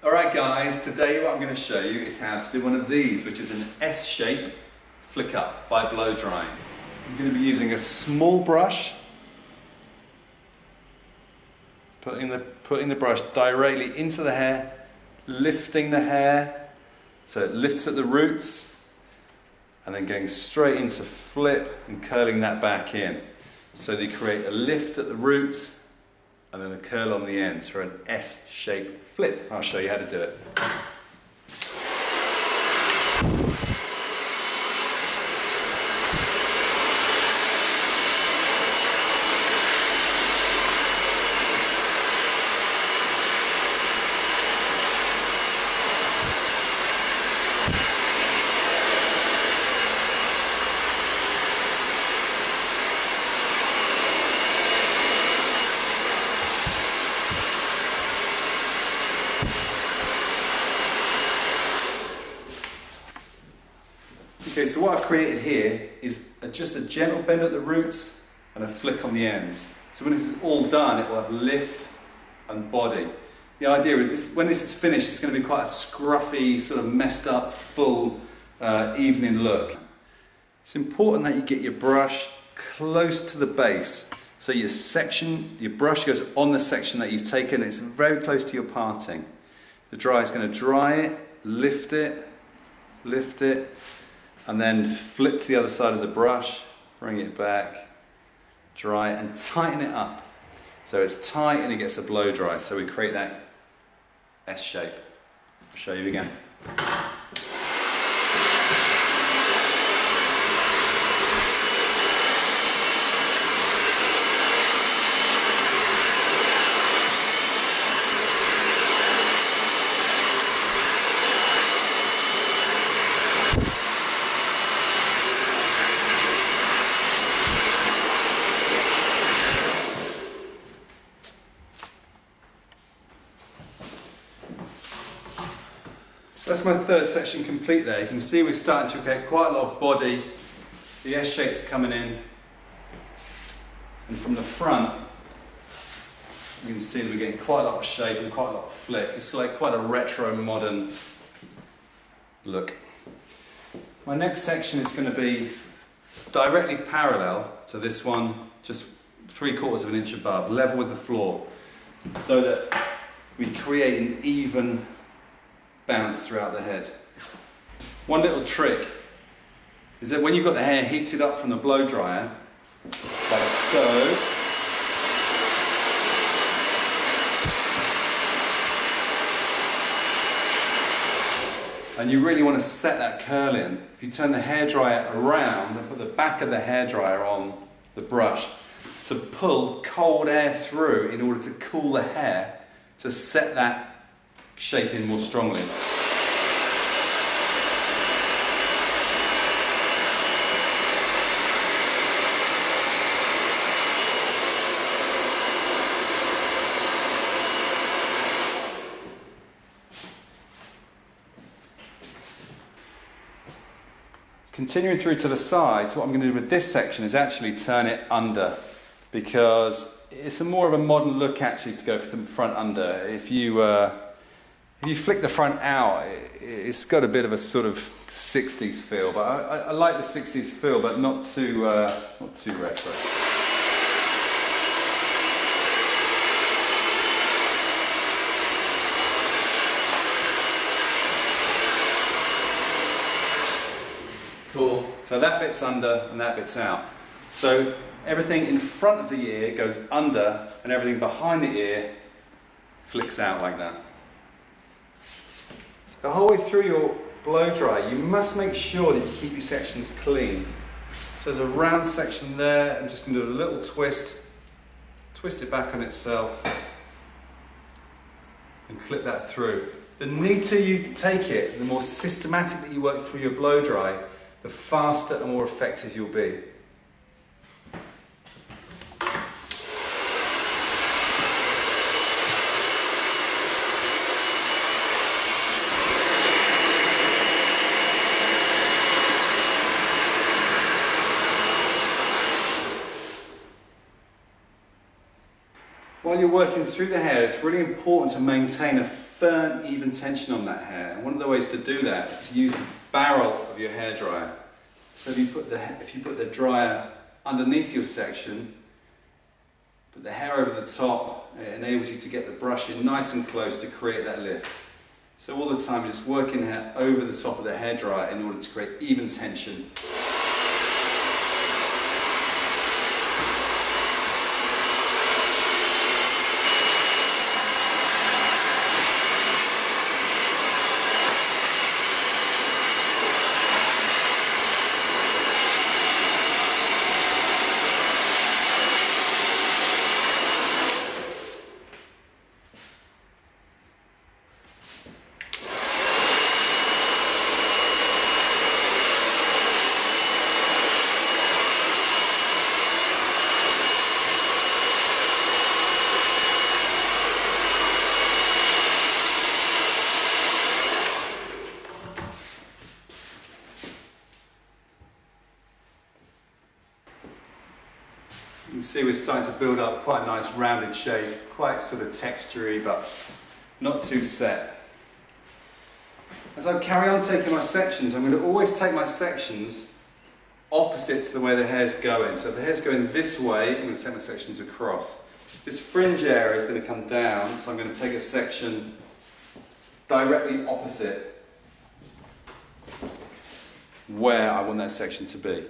Alright guys, today what I'm going to show you is how to do one of these, which is an S-shape flick up by blow drying. I'm going to be using a small brush, putting the brush directly into the hair, lifting the hair so it lifts at the roots, and then going straight into flip and curling that back in. So that you create a lift at the roots and then a curl on the ends for an S-shaped flip. I'll show you how to do it. Okay, so what I've created here is just a gentle bend at the roots and a flick on the ends. So when this is all done, it will have lift and body. The idea is when this is finished, it's going to be quite a scruffy, sort of messed up, full evening look. It's important that you get your brush close to the base. So your brush goes on the section that you've taken. It's very close to your parting. The dryer is going to dry it, lift it, and then flip to the other side of the brush, bring it back, dry it, and tighten it up. So it's tight and it gets a blow dry, so we create that S shape. I'll show you again. That's my third section complete there. You can see we're starting to get quite a lot of body. The S shape's coming in. And from the front, you can see that we're getting quite a lot of shape and quite a lot of flick. It's like quite a retro modern look. My next section is going to be directly parallel to this one, just 3/4 of an inch above, level with the floor, so that we create an even bounce throughout the head. One little trick is that when you've got the hair heated up from the blow dryer, like so, and you really want to set that curl in, if you turn the hairdryer around and put the back of the hairdryer on the brush to pull cold air through in order to cool the hair, to set that shape in more strongly. Continuing through to the sides, what I'm going to do with this section is actually turn it under, because it's a more of a modern look actually to go for the front under. If you flick the front out, it's got a bit of a sort of 60s feel, but I like the 60s feel, but not too retro. Cool. So that bit's under and that bit's out. So everything in front of the ear goes under and everything behind the ear flicks out like that. The whole way through your blow dry, you must make sure that you keep your sections clean. So there's a round section there. I'm just going to do a little twist it back on itself, and clip that through. The neater you take it, the more systematically you work through your blow dry, the faster and more effective you'll be. While you're working through the hair, it's really important to maintain a firm, even tension on that hair. And one of the ways to do that is to use the barrel of your hairdryer. So if you put the dryer underneath your section, put the hair over the top, it enables you to get the brush in nice and close to create that lift. So all the time you're just working hair over the top of the hairdryer in order to create even tension. You can see we're starting to build up quite a nice rounded shape, quite sort of textury but not too set. As I carry on taking my sections, I'm going to always take my sections opposite to the way the hair's going. So if the hair's going this way, I'm going to take my sections across. This fringe area is going to come down, so I'm going to take a section directly opposite where I want that section to be.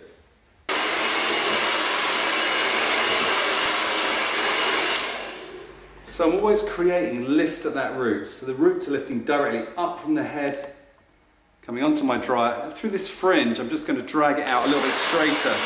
So I'm always creating lift at that root. So the roots are lifting directly up from the head, coming onto my dryer. And through this fringe, I'm just going to drag it out a little bit straighter.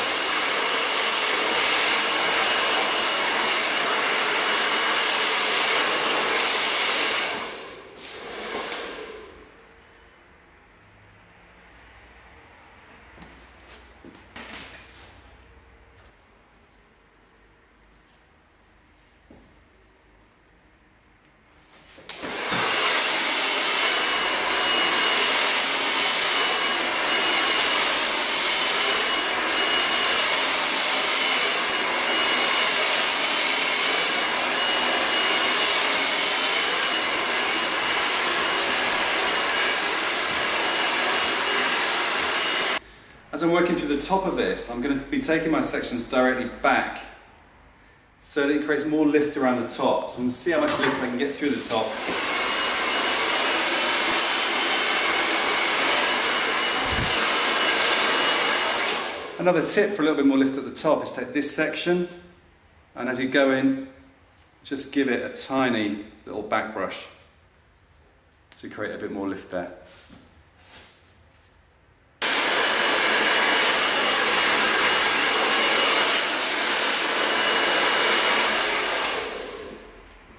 As I'm working through the top of this, I'm going to be taking my sections directly back so that it creates more lift around the top. So I'm going to see how much lift I can get through the top. Another tip for a little bit more lift at the top is take this section and as you go in, just give it a tiny little back brush to create a bit more lift there.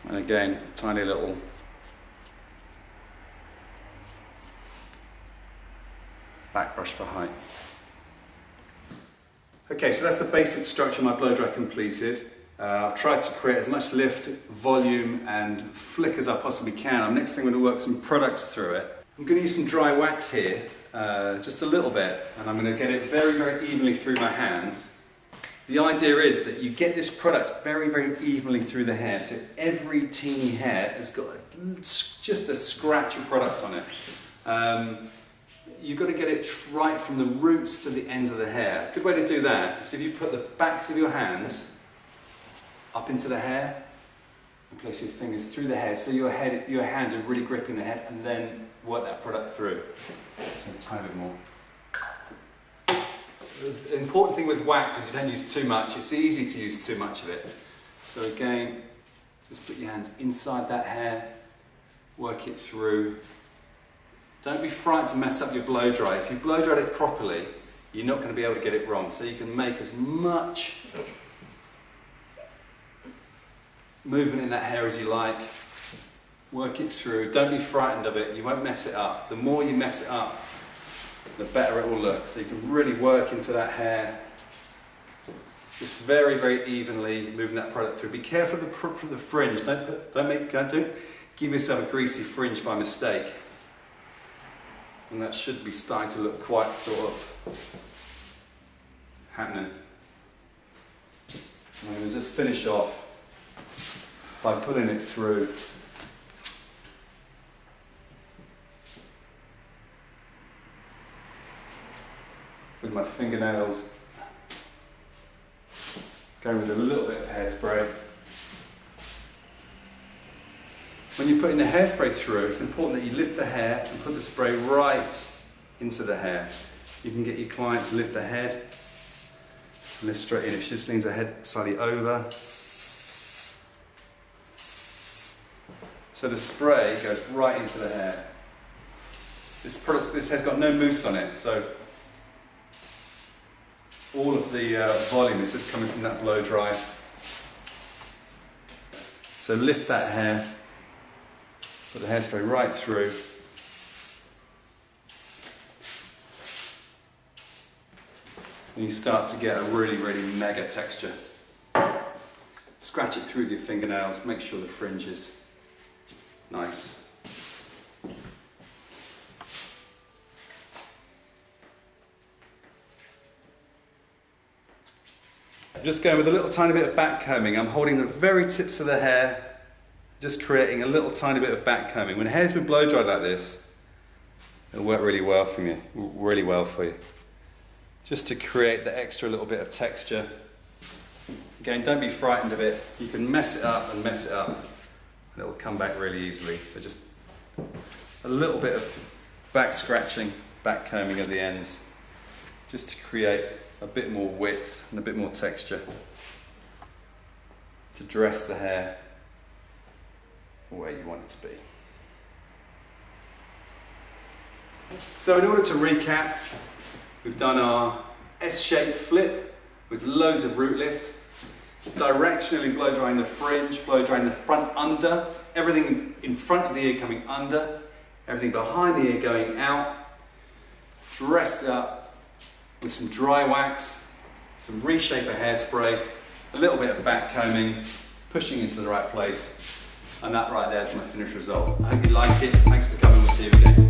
And again, tiny little back brush for height. Okay, so that's the basic structure of my blow dry completed. I've tried to create as much lift, volume and flick as I possibly can. Next thing I'm going to work some products through it. I'm going to use some dry wax here, just a little bit, and I'm going to get it very, very evenly through my hands. The idea is that you get this product very, very evenly through the hair, so every teeny hair has got just a scratch of product on it. You've got to get it right from the roots to the ends of the hair. A good way to do that is if you put the backs of your hands up into the hair and place your fingers through the hair so your hands are really gripping the head, and then work that product through. Just a tiny bit more. The important thing with wax is you don't use too much. It's easy to use too much of it. So again, just put your hands inside that hair, work it through. Don't be frightened to mess up your blow dry. If you blow dried it properly, you're not going to be able to get it wrong. So you can make as much movement in that hair as you like. Work it through. Don't be frightened of it. You won't mess it up. The more you mess it up, the better it will look. So you can really work into that hair, just very, very evenly moving that product through. Be careful of the fringe. Don't give yourself a greasy fringe by mistake. And that should be starting to look quite sort of happening. I'm going to just finish off by pulling it through with my fingernails, going with a little bit of hairspray. When you're putting the hairspray through, it's important that you lift the hair and put the spray right into the hair. You can get your client to lift the head, lift straight in. If she just leans her head slightly over. So the spray goes right into the hair. This hair's got no mousse on it, so all of the volume is just coming from that blow dry. So lift that hair, put the hairspray right through. And you start to get a really, really mega texture. Scratch it through with your fingernails, make sure the fringe is nice. Just going with a little tiny bit of back combing. I'm holding the very tips of the hair, just creating a little tiny bit of back combing. When the hair's been blow dried like this, it'll work really well for you. Just to create the extra little bit of texture. Again, don't be frightened of it. You can mess it up and mess it up, and it'll come back really easily. So just a little bit of back scratching, back combing at the ends, just to create a bit more width and a bit more texture to dress the hair where you want it to be. So in order to recap, we've done our S-shaped flip with loads of root lift, directionally blow drying the fringe, blow drying the front under, everything in front of the ear coming under, everything behind the ear going out, dressed up with some dry wax, some reshaper hairspray, a little bit of back combing, pushing into the right place, and that right there is my finished result. I hope you like it. Thanks for coming. We'll see you again.